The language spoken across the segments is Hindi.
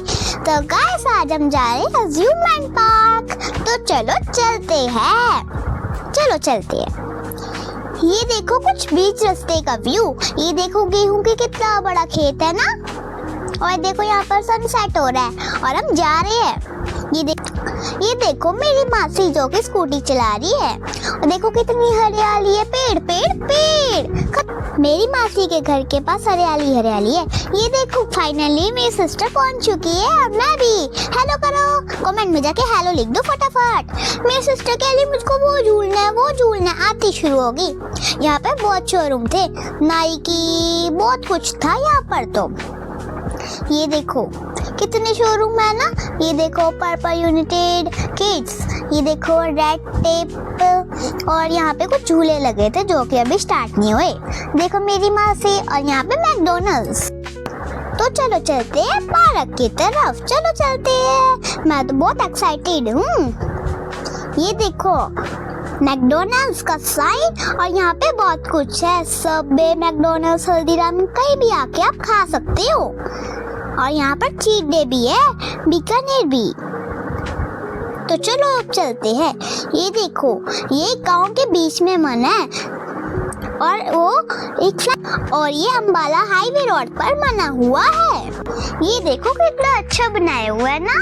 तो गाइस आज हम जा रहे हैं अम्यूजमेंट पार्क। तो चलो चलते हैं। ये देखो कुछ बीच रास्ते का व्यू। ये देखो गेहूं के कितना बड़ा खेत है ना। और देखो यहाँ पर सनसेट हो रहा है और हम जा रहे हैं। ये देखो मेरी मासी जो कि स्कूटी चला रही है। और देखो कितनी हरियाली है, पेड़। मेरी मासी के घर के पास हरियाली है। ये देखो फाइनली मेरी सिस्टर पहुंच चुकी है और मैं भी। हेलो करो, कमेंट में जाके हेलो लिख दो फटाफट। मेरी सिस्टर कह रही मुझको वो झूलना है, आती शुरू होगी। यहाँ पे बहुत शोरूम थे, नाइकी बहुत कुछ था यहाँ पर। तो ये देखो कितने शोरूम है ना। ये देखो पर्पल यूनाइटेड किड्स, ये देखो रेड टेप, और यहाँ पे कुछ झूले लगे थे जो कि अभी स्टार्ट नहीं हुए। देखो मेरी मासी, और यहाँ पे मैकडॉनल्ड्स। तो चलो चलते हैं पार्क की तरफ। चलो चलते हैं, मैं तो बहुत एक्साइटेड हूँ। ये देखो मैकडॉनल्ड्स का साइन, और यहाँ पे बहुत कुछ है। सबवे, मैकडॉनल्ड्स, हल्दीराम, कहीं भी आके आप खा सकते हो। और यहाँ पर चीट डे भी है, बीकानेर भी। तो चलो अब चलते हैं। ये देखो ये गांव के बीच में मन है, और वो ये अंबाला हाईवे रोड पर बना हुआ है। ये देखो कितना अच्छा बनाया हुआ है ना।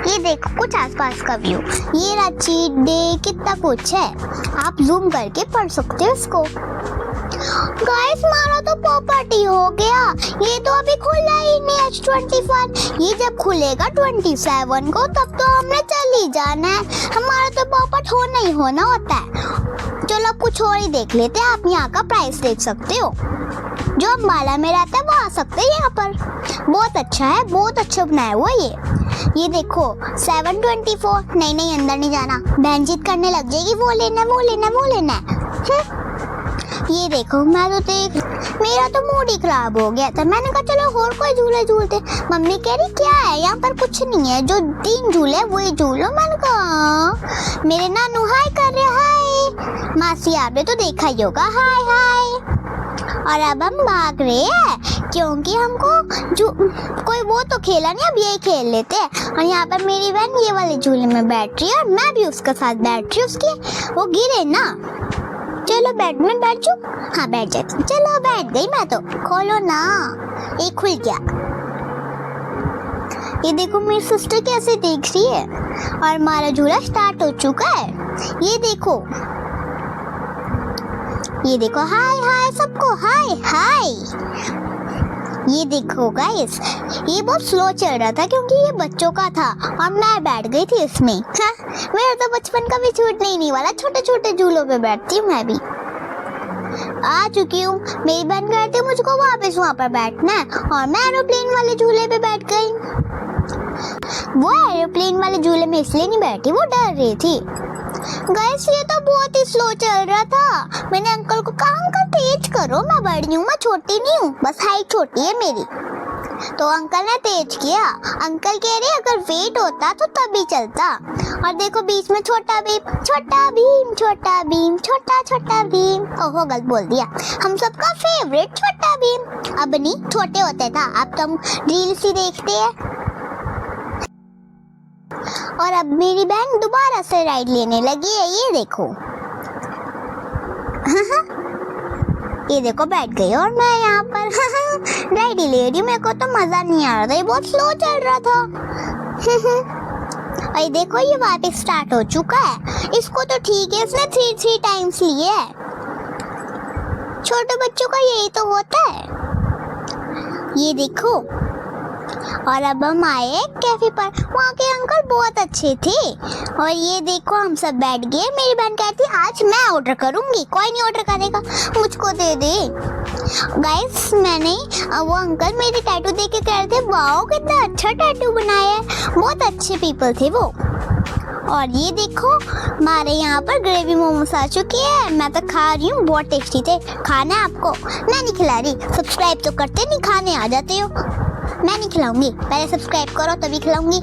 ये देखो कुछ आसपास का व्यू। ये रहा चीट डे, कितना कुछ है, आप जूम करके पढ़ सकते हो इसको। गाइस हमारा तो प्रॉपर्टी हो गया। ये तो अभी खुला ही नहीं है 21। ये जब खुलेगा 27 को तब तो हमने चल ही जाना है। हमारा तो प्रॉपर्ट होना ही होना होता है। चलो अब कुछ और ही देख लेते हैं। आप यहाँ का प्राइस देख सकते हो। जो अंबाला में रहता है वो आ सकते हैं यहाँ पर। बहुत अच्छा है, बहुत अच्छा बनाया हुआ ये देखो 724। नहीं अंदर नहीं जाना, बहन जिद करने लग जाएगी, वो लेना है। ये देखो मैं तो मेरा तो मूड ही खराब हो गया था। मैंने कहा चलो और कोई झूले झूलते। मम्मी कह रही क्या है यहाँ पर, कुछ नहीं है, जो 3 झूले वही झूलो। मैंने कहा मेरे नानू हाय कर रहे, हाय। मासी आपने तो देखा ही होगा, हाय। और अब हम भाग रहे हैं क्योंकि हमको कोई वो तो खेला नहीं, अब यही खेल लेते हैं। और यहाँ पर मेरी बहन ये वाले झूले में बैठ रही है और मैं भी उसके साथ बैठ रही हूँ। उसकी वो गिरे ना। चलो बैठ जाओ। हाँ बैठ जाती। चलो बैठ गई मैं तो। खोलो ना, एक खुल गया। ये देखो मेरी सिस्टर कैसे देख रही है। और हमारा झूला स्टार्ट हो चुका है। ये देखो हाय सबको, हाय। ये देखो गाइस, ये बहुत स्लो चल रहा था क्योंकि ये बच्चों का था और मैं बैठ गई थी इसमें। हाँ, मेरा तो बचपन का भी छूटने ही नहीं वाला। छोटे झूलों पे बैठती हूँ मैं भी। आ चुकी हूँ। मेरी बहन कहती मुझको वापस वहाँ पर बैठना है और मैं एरोप्लेन वाले झूले पे बैठ गई। वो एरोप्लेन वाले झूले में इसलिए नहीं बैठी, वो डर रही थी। गाइस ये तो बहुत ही स्लो चल रहा था। मैंने अंकल को कहा अंकल तेज करो, मैं बड़ी हूँ, मैं छोटी नहीं हूँ, बस हाइट छोटी है मेरी। तो अंकल ने तेज किया। अंकल कह रहे अगर वेट होता तो तभी चलता। और देखो बीच में छोटा भीम। ओहो गलत बोल दिया। हम सबका फेवरेट छोटा भीम। अब नहीं, छोटे होते था, अब तो हम रील्स ही देखते हैं। और अब मेरी बहन दोबारा से राइड लेने लगी है। ये देखो ये देखो बैठ गई और मैं यहाँ पर राइड ही ले रही हूँ। मेरे को तो मजा नहीं आ रहा था, ये बहुत स्लो चल रहा था। और ये देखो ये वापस स्टार्ट हो चुका है। इसको तो ठीक है, इसने 3 टाइम्स लिए है। छोटे बच्चों का यही तो होता है। ये देखो। और अब हम आए कैफे पर। वहाँ के अंकल बहुत अच्छे थे। और ये देखो हम सब बैठ गए। मेरी बहन कहती आज मैं ऑर्डर करूंगी, कोई नहीं ऑर्डर करेगा, मुझको दे दे। गाइस मैंने वो अंकल मेरी टैटू देख के कह रहे थे वाओ कितना अच्छा टैटू बनाया है। बहुत अच्छे पीपल थे वो। और ये देखो हमारे यहाँ पर ग्रेवी मोमोस आ चुकी है। मैं तो खा रही हूँ, बहुत टेस्टी थे। खाना है आपको? मैं नहीं खिला रही, सब्सक्राइब तो करते नहीं, खाने आ जाते हो। मैं नहीं खिलाऊंगी, पहले सब्सक्राइब करो तभी खिलाऊंगी।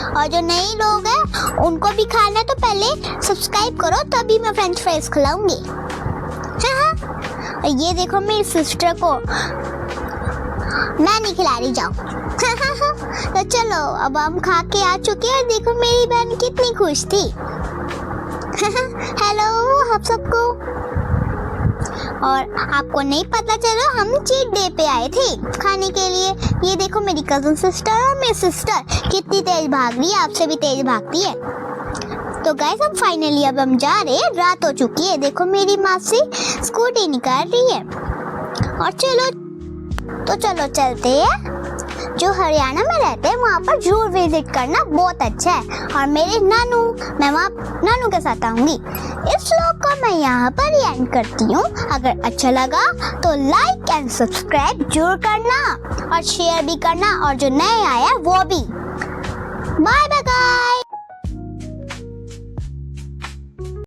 और जो नए लोग हैं उनको भी खाना है तो पहले सब्सक्राइब करो तभी मैं फ्रेंच फ्राइज खिलाऊंगी। हाँ। ये देखो मेरी सिस्टर को मैं नहीं खिला रही, जाओ। तो चलो अब हम खा के आ चुके हैं। देखो मेरी बहन कितनी खुश थी। हेलो आप सबको। और आपको नहीं पता चला हम चीट डे पे आए थे खाने के लिए। ये देखो मेरी कजन सिस्टर और मेरी सिस्टर कितनी तेज भाग रही है, आपसे भी तेज भागती है। तो गाइस अब फाइनली अब हम जा रहे हैं, रात हो चुकी है। देखो मेरी मासी स्कूटी निकाल रही है। और चलो चलते हैं। जो हरियाणा में रहते हैं वहाँ पर जरूर विजिट करना, बहुत अच्छा है। और मेरे मैं वहाँ नानू के साथ आऊंगी। इस व्लॉग को मैं यहाँ पर ही एंड करती हूँ। अगर अच्छा लगा तो लाइक एंड सब्सक्राइब जरूर करना और शेयर भी करना, और जो नए आया वो भी। Bye bye.